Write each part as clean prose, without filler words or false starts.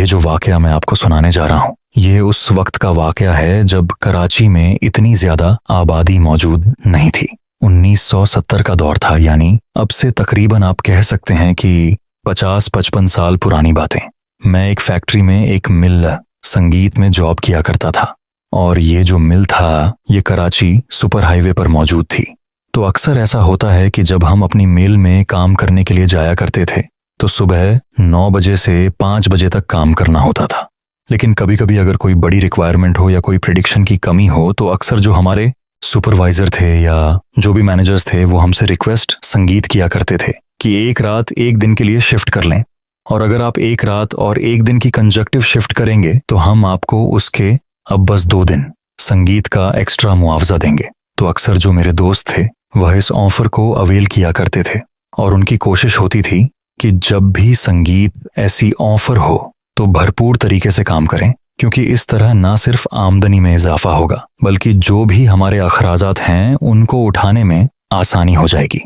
जो वाकया मैं आपको सुनाने जा रहा हूँ, ये उस वक्त का वाकया है जब कराची में इतनी ज्यादा आबादी मौजूद नहीं थी। 1970 का दौर था, यानी अब से तकरीबन आप कह सकते हैं कि 50-55 साल पुरानी बातें। मैं एक फैक्ट्री में एक मिल संगीत में जॉब किया करता था और ये जो मिल था ये कराची सुपर हाईवे पर मौजूद थी। तो अक्सर ऐसा होता है कि जब हम अपनी मिल में काम करने के लिए जाया करते थे तो सुबह 9 बजे से 5 बजे तक काम करना होता था। लेकिन कभी कभी अगर कोई बड़ी रिक्वायरमेंट हो या कोई प्रेडिक्शन की कमी हो तो अक्सर जो हमारे सुपरवाइजर थे या जो भी मैनेजर्स थे वो हमसे रिक्वेस्ट संगीत किया करते थे कि एक रात एक दिन के लिए शिफ्ट कर लें, और अगर आप एक रात और एक दिन की कंजक्टिव शिफ्ट करेंगे तो हम आपको उसके अब बस 2 दिन संगीत का एक्स्ट्रा मुआवजा देंगे। तो अक्सर जो मेरे दोस्त थे वह इस ऑफर को अवेल किया करते थे और उनकी कोशिश होती थी कि जब भी संगीत ऐसी ऑफर हो तो भरपूर तरीके से काम करें, क्योंकि इस तरह ना सिर्फ आमदनी में इजाफा होगा बल्कि जो भी हमारे अखराजात हैं उनको उठाने में आसानी हो जाएगी।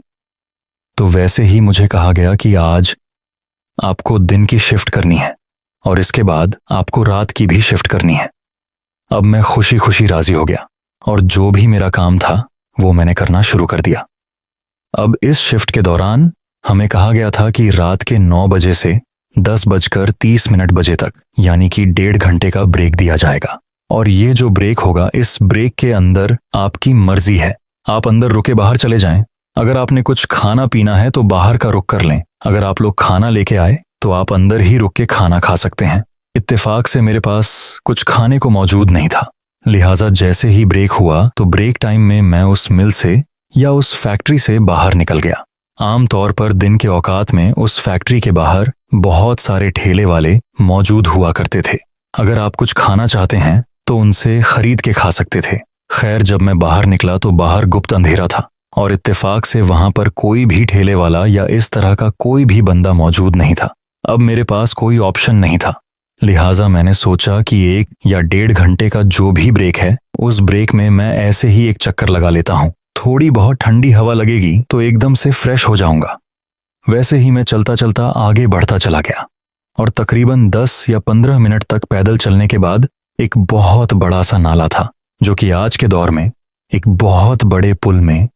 तो वैसे ही मुझे कहा गया कि आज आपको दिन की शिफ्ट करनी है और इसके बाद आपको रात की भी शिफ्ट करनी है। अब मैं खुशी खुशी राजी हो गया और जो भी मेरा काम था वो मैंने करना शुरू कर दिया। अब इस शिफ्ट के दौरान हमें कहा गया था कि रात के 9 बजे से 10:30 बजे तक, यानी कि 1.5 घंटे का ब्रेक दिया जाएगा। और ये जो ब्रेक होगा, इस ब्रेक के अंदर आपकी मर्जी है, आप अंदर रुके बाहर चले जाएं। अगर आपने कुछ खाना पीना है तो बाहर का रुक कर लें, अगर आप लोग खाना लेके आए तो आप अंदर ही रुक के खाना खा सकते हैं। इत्तेफाक से मेरे पास कुछ खाने को मौजूद नहीं था, लिहाजा जैसे ही ब्रेक हुआ तो ब्रेक टाइम में मैं उस मिल से या उस फैक्ट्री से बाहर निकल गया। आम तौर पर दिन के औकात में उस फैक्ट्री के बाहर बहुत सारे ठेले वाले मौजूद हुआ करते थे। अगर आप कुछ खाना चाहते हैं तो उनसे खरीद के खा सकते थे। खैर, जब मैं बाहर निकला तो बाहर गुप्त अंधेरा था और इत्तेफाक से वहां पर कोई भी ठेले वाला या इस तरह का कोई भी बंदा मौजूद नहीं था। अब मेरे पास कोई ऑप्शन नहीं था, लिहाजा मैंने सोचा कि 1 या 1.5 घंटे का जो भी ब्रेक है उस ब्रेक में मैं ऐसे ही एक चक्कर लगा लेता हूँ। थोड़ी बहुत ठंडी हवा लगेगी तो एकदम से फ्रेश हो जाऊंगा। वैसे ही मैं चलता चलता आगे बढ़ता चला गया और तकरीबन 10 या 15 मिनट तक पैदल चलने के बाद एक बहुत बड़ा सा नाला था जो कि आज के दौर में एक बहुत बड़े पुल में,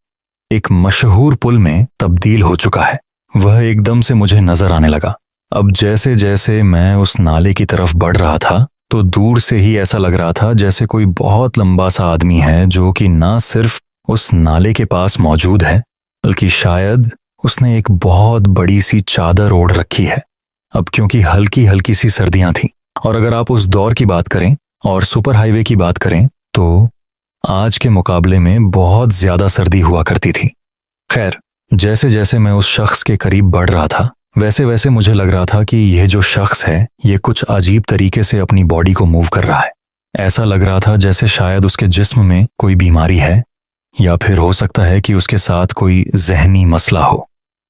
एक मशहूर पुल में तब्दील हो चुका है। वह एकदम से मुझे नजर आने लगा। अब जैसे जैसे मैं उस नाले की तरफ बढ़ रहा था तो दूर से ही ऐसा लग रहा था जैसे कोई बहुत लंबा सा आदमी है जो कि ना सिर्फ उस नाले के पास मौजूद है बल्कि शायद उसने एक बहुत बड़ी सी चादर ओढ़ रखी है। अब क्योंकि हल्की हल्की सी सर्दियां थी और अगर आप उस दौर की बात करें और सुपर हाईवे की बात करें तो आज के मुकाबले में बहुत ज्यादा सर्दी हुआ करती थी। खैर, जैसे जैसे मैं उस शख्स के करीब बढ़ रहा था वैसे वैसे मुझे लग रहा था कि यह जो शख्स है ये कुछ अजीब तरीके से अपनी बॉडी को मूव कर रहा है। ऐसा लग रहा था जैसे शायद उसके जिस्म में कोई बीमारी है या फिर हो सकता है कि उसके साथ कोई जहनी मसला हो।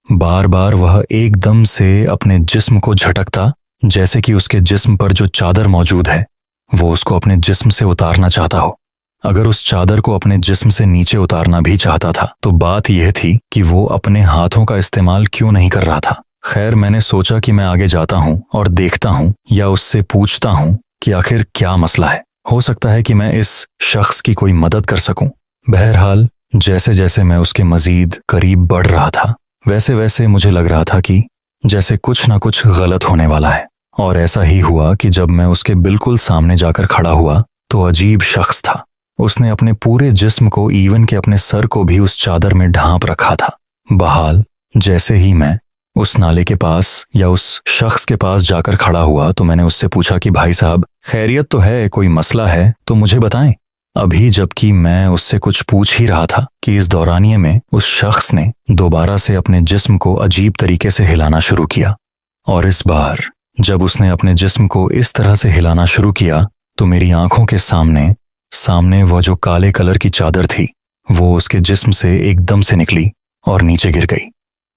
बार बार वह एकदम से अपने जिस्म को झटकता, जैसे कि उसके जिस्म पर जो चादर मौजूद है वो उसको अपने जिस्म से उतारना चाहता हो। अगर उस चादर को अपने जिस्म से नीचे उतारना भी चाहता था तो बात यह थी कि वो अपने हाथों का इस्तेमाल क्यों नहीं कर रहा था। खैर, मैंने सोचा कि मैं आगे जाता हूं और देखता हूं या उससे पूछता हूं कि आखिर क्या मसला है। हो सकता है कि मैं इस शख्स की कोई मदद कर सकूं। बहरहाल, जैसे जैसे मैं उसके मजीद करीब बढ़ रहा था वैसे वैसे मुझे लग रहा था कि जैसे कुछ ना कुछ गलत होने वाला है। और ऐसा ही हुआ कि जब मैं उसके बिल्कुल सामने जाकर खड़ा हुआ तो अजीब शख्स था। उसने अपने पूरे जिस्म को, इवन के अपने सर को भी उस चादर में ढांप रखा था। बहाल, जैसे ही मैं उस नाले के पास या उस शख्स के पास जाकर खड़ा हुआ तो मैंने उससे पूछा कि भाई साहब, खैरियत तो है, कोई मसला है तो मुझे बताएं। अभी जबकि मैं उससे कुछ पूछ ही रहा था कि इस दौरानिये में उस शख्स ने दोबारा से अपने जिस्म को अजीब तरीके से हिलाना शुरू किया। और इस बार जब उसने अपने जिस्म को इस तरह से हिलाना शुरू किया तो मेरी आंखों के सामने वह जो काले कलर की चादर थी वो उसके जिस्म से एकदम से निकली और नीचे गिर गई।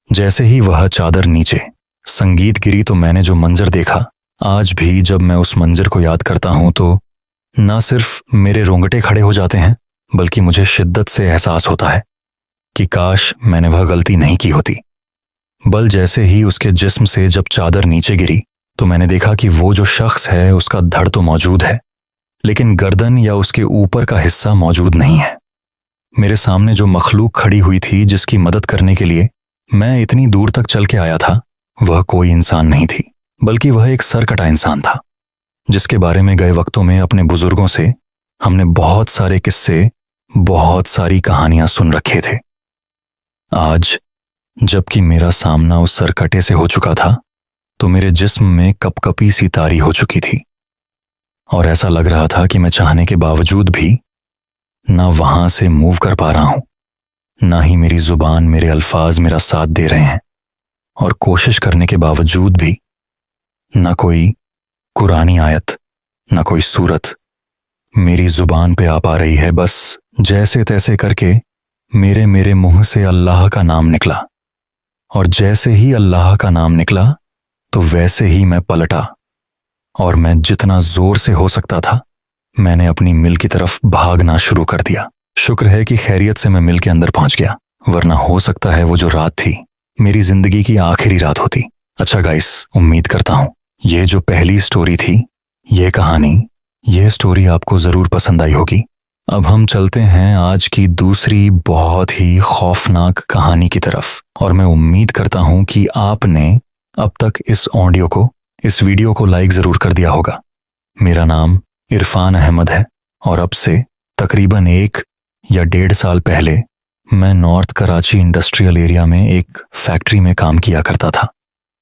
जैसे ही वह चादर नीचे संगीत गिरी तो मैंने जो मंजर देखा, आज भी जब मैं उस मंजर को याद करता हूं तो ना सिर्फ मेरे रोंगटे खड़े हो जाते हैं बल्कि मुझे शिद्दत से एहसास होता है कि काश मैंने वह गलती नहीं की होती। बल जैसे ही उसके जिस्म से जब चादर नीचे गिरी तो मैंने देखा कि वो जो शख्स है उसका धड़ तो मौजूद है, लेकिन गर्दन या उसके ऊपर का हिस्सा मौजूद नहीं है। मेरे सामने जो मखलूक खड़ी हुई थी जिसकी मदद करने के लिए मैं इतनी दूर तक चल के आया था, वह कोई इंसान नहीं थी, बल्कि वह एक सरकटा इंसान था, जिसके बारे में गए वक्तों में अपने बुजुर्गों से हमने बहुत सारे किस्से, बहुत सारी कहानियां सुन रखे थे। आज जबकि मेरा सामना उस सरकटे से हो चुका था, तो मेरे जिस्म में कपकपी सी तारी हो चुकी थी और ऐसा लग रहा था कि मैं चाहने के बावजूद भी ना वहां से मूव कर पा रहा हूं, ना ही मेरी जुबान, मेरे अल्फाज मेरा साथ दे रहे हैं, और कोशिश करने के बावजूद भी ना कोई कुरानी आयत, ना कोई सूरत मेरी जुबान पे आ पा रही है। बस जैसे तैसे करके मेरे मुंह से अल्लाह का नाम निकला, और जैसे ही अल्लाह का नाम निकला तो वैसे ही मैं पलटा और मैं जितना जोर से हो सकता था मैंने अपनी मिल की तरफ भागना शुरू कर दिया। शुक्र है कि खैरियत से मैं मिल के अंदर पहुंच गया, वरना हो सकता है वो जो रात थी मेरी जिंदगी की आखिरी रात होती। अच्छा गाइस, उम्मीद करता हूं ये जो पहली स्टोरी थी, ये कहानी, ये स्टोरी आपको जरूर पसंद आई होगी। अब हम चलते हैं आज की दूसरी बहुत ही खौफनाक कहानी की तरफ, और मैं उम्मीद करता हूं कि आपने अब तक इस ऑडियो को, इस वीडियो को लाइक जरूर कर दिया होगा। मेरा नाम इरफान अहमद है और अब से तकरीबन 1 या 1.5 साल पहले मैं नॉर्थ कराची इंडस्ट्रियल एरिया में एक फैक्ट्री में काम किया करता था।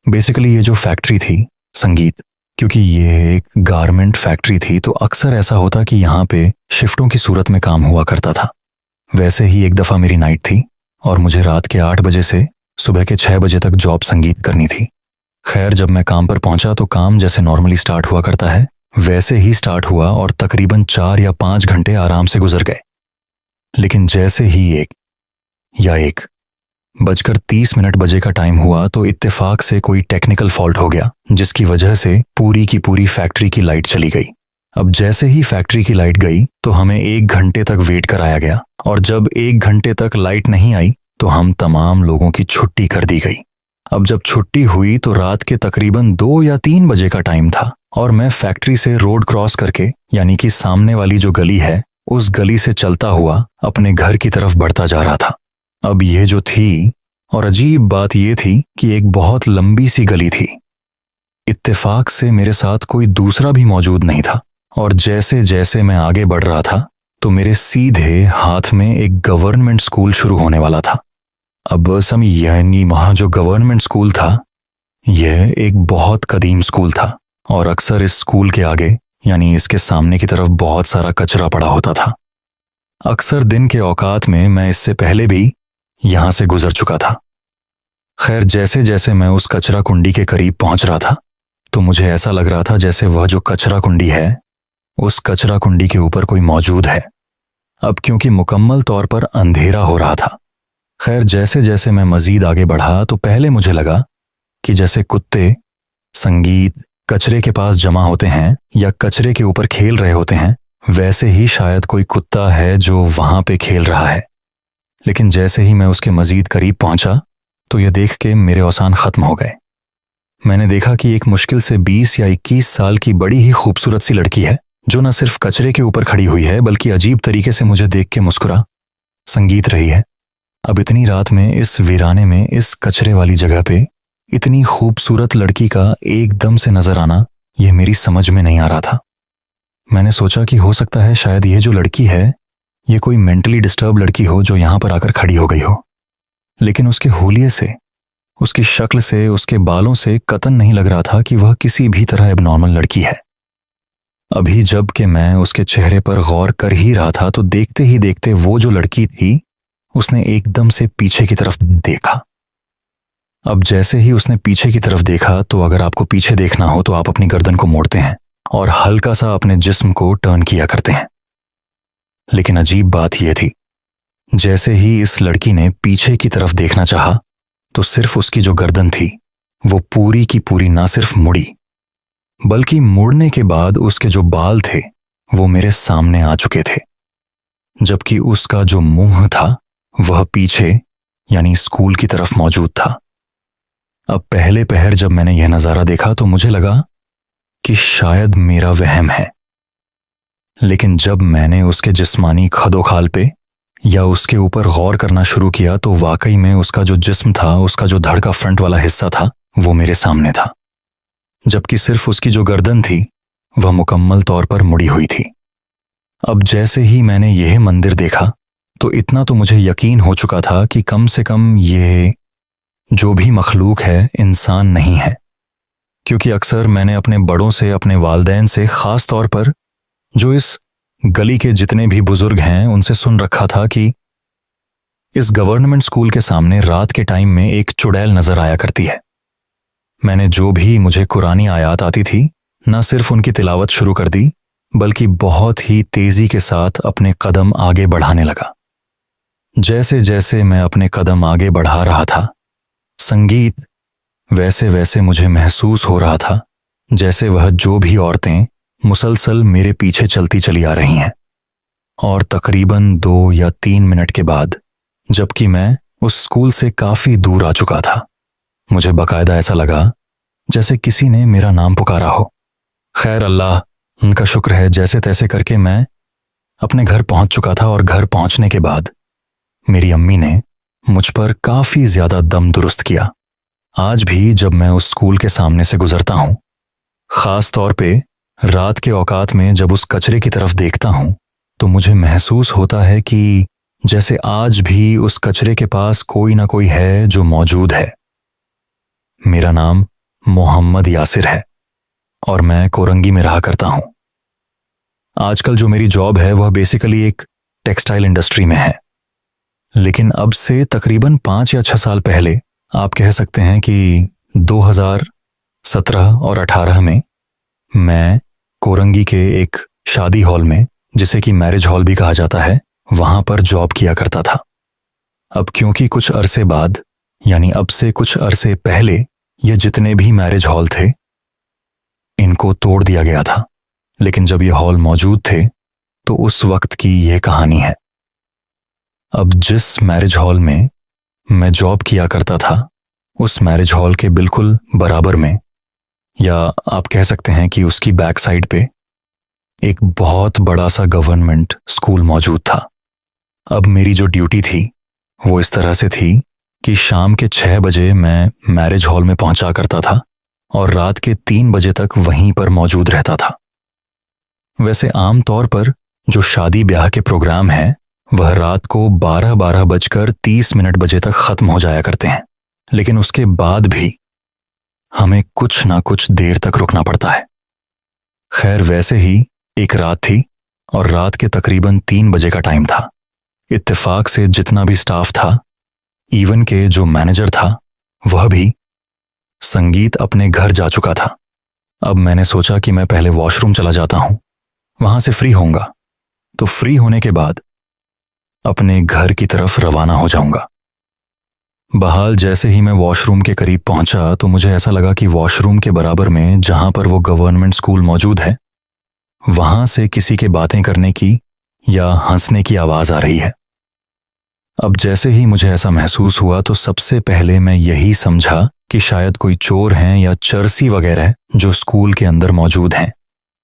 बेसिकली ये जो फैक्ट्री थी संगीत, क्योंकि ये एक गारमेंट फैक्ट्री थी तो अक्सर ऐसा होता कि यहाँ पे शिफ्टों की सूरत में काम हुआ करता था। वैसे ही एक दफ़ा मेरी नाइट थी और मुझे रात के 8 बजे से सुबह के 6 बजे तक जॉब संगीत करनी थी। खैर, जब मैं काम पर पहुंचा तो काम जैसे नॉर्मली स्टार्ट हुआ करता है वैसे ही स्टार्ट हुआ और तकरीबन 4 या 5 घंटे आराम से गुजर गए। लेकिन जैसे ही 1:30 बजे का टाइम हुआ तो इत्तेफाक से कोई टेक्निकल फॉल्ट हो गया, जिसकी वजह से पूरी की पूरी फैक्ट्री की लाइट चली गई। अब जैसे ही फैक्ट्री की लाइट गई तो हमें 1 घंटे तक वेट कराया गया, और जब 1 घंटे तक लाइट नहीं आई तो हम तमाम लोगों की छुट्टी कर दी गई। अब जब छुट्टी हुई तो रात के तकरीबन 2 या 3 बजे का टाइम था और मैं फैक्ट्री से रोड क्रॉस करके, यानी कि सामने वाली जो गली है, उस गली से चलता हुआ अपने घर की तरफ बढ़ता जा रहा था। अब ये जो थी, और अजीब बात ये थी कि एक बहुत लंबी सी गली थी। इत्तेफाक से मेरे साथ कोई दूसरा भी मौजूद नहीं था, और जैसे जैसे मैं आगे बढ़ रहा था तो मेरे सीधे हाथ में एक गवर्नमेंट स्कूल शुरू होने वाला था। अब यानी वहाँ जो गवर्नमेंट स्कूल था यह एक बहुत कदीम स्कूल था, और अक्सर इस स्कूल के आगे यानी इसके सामने की तरफ बहुत सारा कचरा पड़ा होता था। अक्सर दिन के औकात में मैं इससे पहले भी यहां से गुजर चुका था। खैर, जैसे जैसे मैं उस कचरा कुंडी के करीब पहुंच रहा था तो मुझे ऐसा लग रहा था जैसे वह जो कचरा कुंडी है, उस कचरा कुंडी के ऊपर कोई मौजूद है। अब क्योंकि मुकम्मल तौर पर अंधेरा हो रहा था। खैर, जैसे जैसे मैं मजीद आगे बढ़ा तो पहले मुझे लगा कि जैसे कुत्ते संगीत कचरे के पास जमा होते हैं या कचरे के ऊपर खेल रहे होते हैं, वैसे ही शायद कोई कुत्ता है जो वहां पे खेल रहा है। लेकिन जैसे ही मैं उसके मजीद करीब पहुंचा तो यह देख के मेरे औसान खत्म हो गए। मैंने देखा कि एक मुश्किल से 20 या 21 साल की बड़ी ही खूबसूरत सी लड़की है जो न सिर्फ कचरे के ऊपर खड़ी हुई है बल्कि अजीब तरीके से मुझे देख के मुस्कुरा संगीत रही है। अब इतनी रात में इस वीराने में, इस कचरे वाली जगह पे इतनी खूबसूरत लड़की का एकदम से नजर आना, यह मेरी समझ में नहीं आ रहा था। मैंने सोचा कि हो सकता है शायद ये जो लड़की है ये कोई मेंटली डिस्टर्ब लड़की हो जो यहां पर आकर खड़ी हो गई हो। लेकिन उसके हुलिये से, उसकी शक्ल से, उसके बालों से कतन नहीं लग रहा था कि वह किसी भी तरह एबनॉर्मल लड़की है। अभी जब कि मैं उसके चेहरे पर गौर कर ही रहा था तो देखते ही देखते वो जो लड़की थी उसने एकदम से पीछे की तरफ देखा। अब जैसे ही उसने पीछे की तरफ देखा तो अगर आपको पीछे देखना हो तो आप अपनी गर्दन को मोड़ते हैं और हल्का सा अपने जिस्म को टर्न किया करते हैं। लेकिन अजीब बात यह थी, जैसे ही इस लड़की ने पीछे की तरफ देखना चाहा तो सिर्फ उसकी जो गर्दन थी वो पूरी की पूरी ना सिर्फ मुड़ी, बल्कि मुड़ने के बाद उसके जो बाल थे वो मेरे सामने आ चुके थे, जबकि उसका जो मुंह था वह पीछे यानी स्कूल की तरफ मौजूद था। अब पहले पहर जब मैंने यह नज़ारा देखा तो मुझे लगा कि शायद मेरा वहम है, लेकिन जब मैंने उसके जिस्मानी खदोखाल पे या उसके ऊपर गौर करना शुरू किया तो वाकई में उसका जो जिस्म था, उसका जो धड़ का फ्रंट वाला हिस्सा था, वो मेरे सामने था, जबकि सिर्फ उसकी जो गर्दन थी वह मुकम्मल तौर पर मुड़ी हुई थी। अब जैसे ही मैंने यह मंदिर देखा तो इतना तो मुझे यकीन हो चुका था कि कम से कम ये जो भी मखलूक है इंसान नहीं है, क्योंकि अक्सर मैंने अपने बड़ों से, अपने वालदैन से, ख़ास तौर पर जो इस गली के जितने भी बुजुर्ग हैं उनसे सुन रखा था कि इस गवर्नमेंट स्कूल के सामने रात के टाइम में एक चुड़ैल नजर आया करती है। मैंने जो भी मुझे कुरानी आयात आती थी न सिर्फ उनकी तिलावत शुरू कर दी, बल्कि बहुत ही तेजी के साथ अपने कदम आगे बढ़ाने लगा। जैसे जैसे मैं अपने कदम आगे बढ़ा रहा था, संगीत वैसे वैसे मुझे महसूस हो रहा था जैसे वह जो भी औरतें मुसलसल मेरे पीछे चलती चली आ रही हैं। और तकरीबन 2 या 3 मिनट के बाद, जबकि मैं उस स्कूल से काफी दूर आ चुका था, मुझे बाकायदा ऐसा लगा जैसे किसी ने मेरा नाम पुकारा हो। खैर, अल्लाह उनका शुक्र है, जैसे तैसे करके मैं अपने घर पहुंच चुका था। और घर पहुंचने के बाद मेरी अम्मी ने मुझ पर काफी ज्यादा दम दुरुस्त किया। आज भी जब मैं उस स्कूल के सामने से गुजरता हूं, खास तौर पे रात के औकात में जब उस कचरे की तरफ देखता हूं, तो मुझे महसूस होता है कि जैसे आज भी उस कचरे के पास कोई ना कोई है जो मौजूद है। मेरा नाम मोहम्मद यासिर है और मैं कोरंगी में रहा करता हूं। आजकल जो मेरी जॉब है वह बेसिकली एक टेक्सटाइल इंडस्ट्री में है, लेकिन अब से तकरीबन 5 या 6 साल पहले, आप कह सकते हैं कि 2017 और 18 में मैं कोरंगी के एक शादी हॉल में, जिसे कि मैरिज हॉल भी कहा जाता है, वहां पर जॉब किया करता था। अब क्योंकि कुछ अरसे बाद, यानी अब से कुछ अरसे पहले, ये जितने भी मैरिज हॉल थे इनको तोड़ दिया गया था, लेकिन जब ये हॉल मौजूद थे तो उस वक्त की यह कहानी है। अब जिस मैरिज हॉल में मैं जॉब किया करता था, उस मैरिज हॉल के बिल्कुल बराबर में, या आप कह सकते हैं कि उसकी बैक साइड पे, एक बहुत बड़ा सा गवर्नमेंट स्कूल मौजूद था। अब मेरी जो ड्यूटी थी वो इस तरह से थी कि शाम के 6 बजे मैं मैरिज हॉल में पहुंचा करता था और रात के 3 बजे तक वहीं पर मौजूद रहता था। वैसे आम तौर पर जो शादी ब्याह के प्रोग्राम हैं वह रात को 12 बजकर 30 मिनट बजे तक खत्म हो जाया करते हैं, लेकिन उसके बाद भी हमें कुछ ना कुछ देर तक रुकना पड़ता है। खैर, वैसे ही एक रात थी और रात के तकरीबन 3 बजे का टाइम था। इत्तेफाक से जितना भी स्टाफ था, इवन के जो मैनेजर था, वह भी, संगीत अपने घर जा चुका था। अब मैंने सोचा कि मैं पहले वॉशरूम चला जाता हूं, वहां से फ्री होऊंगा, तो फ्री होने के बाद अपने घर की तरफ रवाना हो जाऊंगा। बहाल जैसे ही मैं वॉशरूम के करीब पहुंचा तो मुझे ऐसा लगा कि वॉशरूम के बराबर में, जहां पर वो गवर्नमेंट स्कूल मौजूद है, वहां से किसी के बातें करने की या हंसने की आवाज आ रही है। अब जैसे ही मुझे ऐसा महसूस हुआ तो सबसे पहले मैं यही समझा कि शायद कोई चोर हैं या चरसी वगैरह जो स्कूल के अंदर मौजूद हैं।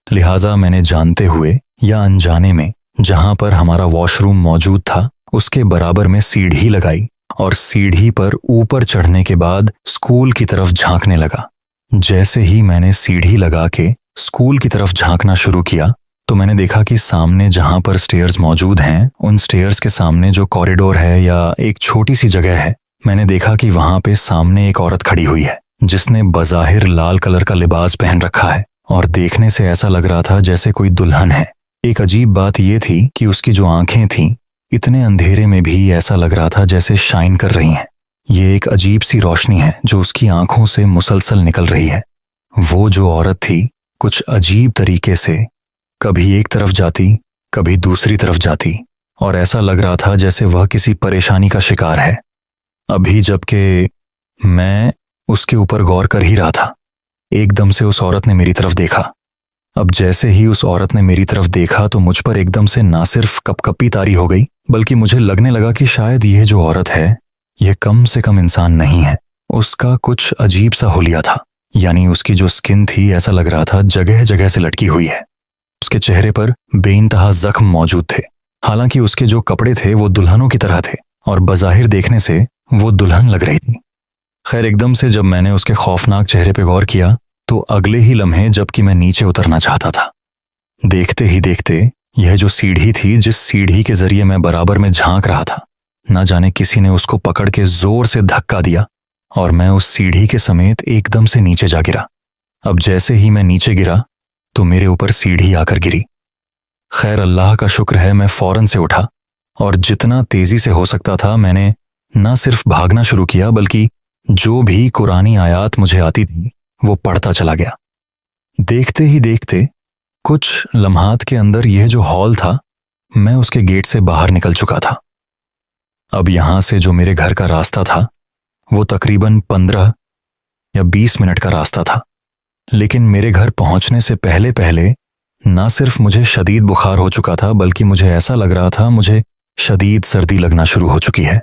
लिहाजा मैंने जानते हुए या अनजाने में जहां पर हमारा वॉशरूम मौजूद था उसके बराबर में सीढ़ी लगाई और सीढ़ी पर ऊपर चढ़ने के बाद स्कूल की तरफ झांकने लगा। जैसे ही मैंने सीढ़ी लगा के स्कूल की तरफ झांकना शुरू किया तो मैंने देखा कि सामने जहां पर स्टेयर्स मौजूद हैं, उन स्टेयर्स के सामने जो कॉरिडोर है या एक छोटी सी जगह है, मैंने देखा कि वहां पे सामने एक औरत खड़ी हुई है जिसने बज़ाहिर लाल कलर का लिबास पहन रखा है और देखने से ऐसा लग रहा था जैसे कोई दुल्हन है। एक अजीब बात यह थी कि उसकी जो आंखें थीं, इतने अंधेरे में भी ऐसा लग रहा था जैसे शाइन कर रही हैं। ये एक अजीब सी रोशनी है जो उसकी आंखों से मुसलसल निकल रही है। वो जो औरत थी, कुछ अजीब तरीके से कभी एक तरफ जाती, कभी दूसरी तरफ जाती, और ऐसा लग रहा था जैसे वह किसी परेशानी का शिकार है। अभी जबकि मैं उसके ऊपर गौर कर ही रहा था, एकदम से उस औरत ने मेरी तरफ देखा। अब जैसे ही उस औरत ने मेरी तरफ देखा तो मुझ पर एकदम से ना सिर्फ कपकपी तारी हो गई, बल्कि मुझे लगने लगा कि शायद यह जो औरत है, यह कम से कम इंसान नहीं है। उसका कुछ अजीब सा हुलिया था, यानी उसकी जो स्किन थी ऐसा लग रहा था जगह जगह से लटकी हुई है। उसके चेहरे पर बेइंतहा जख्म मौजूद थे। हालांकि उसके जो कपड़े थे वो दुल्हनों की तरह थे और बज़ाहिर देखने से वो दुल्हन लग रही थी। खैर, एकदम से जब मैंने उसके खौफनाक चेहरे पे गौर किया तो अगले ही लम्हे जबकि मैं नीचे उतरना चाहता था, देखते ही देखते यह जो सीढ़ी थी, जिस सीढ़ी के जरिए मैं बराबर में झांक रहा था, न जाने किसी ने उसको पकड़ के जोर से धक्का दिया और मैं उस सीढ़ी के समेत एकदम से नीचे जा गिरा। अब जैसे ही मैं नीचे गिरा तो मेरे ऊपर सीढ़ी आकर गिरी। खैर, अल्लाह का शुक्र है मैं फौरन से उठा और जितना तेजी से हो सकता था मैंने न सिर्फ भागना शुरू किया बल्कि जो भी कुरानी आयात मुझे आती थी वो पढ़ता चला गया। देखते ही देखते कुछ लम्हात के अंदर यह जो हॉल था, मैं उसके गेट से बाहर निकल चुका था। अब यहां से जो मेरे घर का रास्ता था वो तकरीबन 15 या 20 मिनट का रास्ता था, लेकिन मेरे घर पहुंचने से पहले पहले ना सिर्फ मुझे शदीद बुखार हो चुका था बल्कि मुझे ऐसा लग रहा था मुझे शदीद सर्दी लगना शुरू हो चुकी है।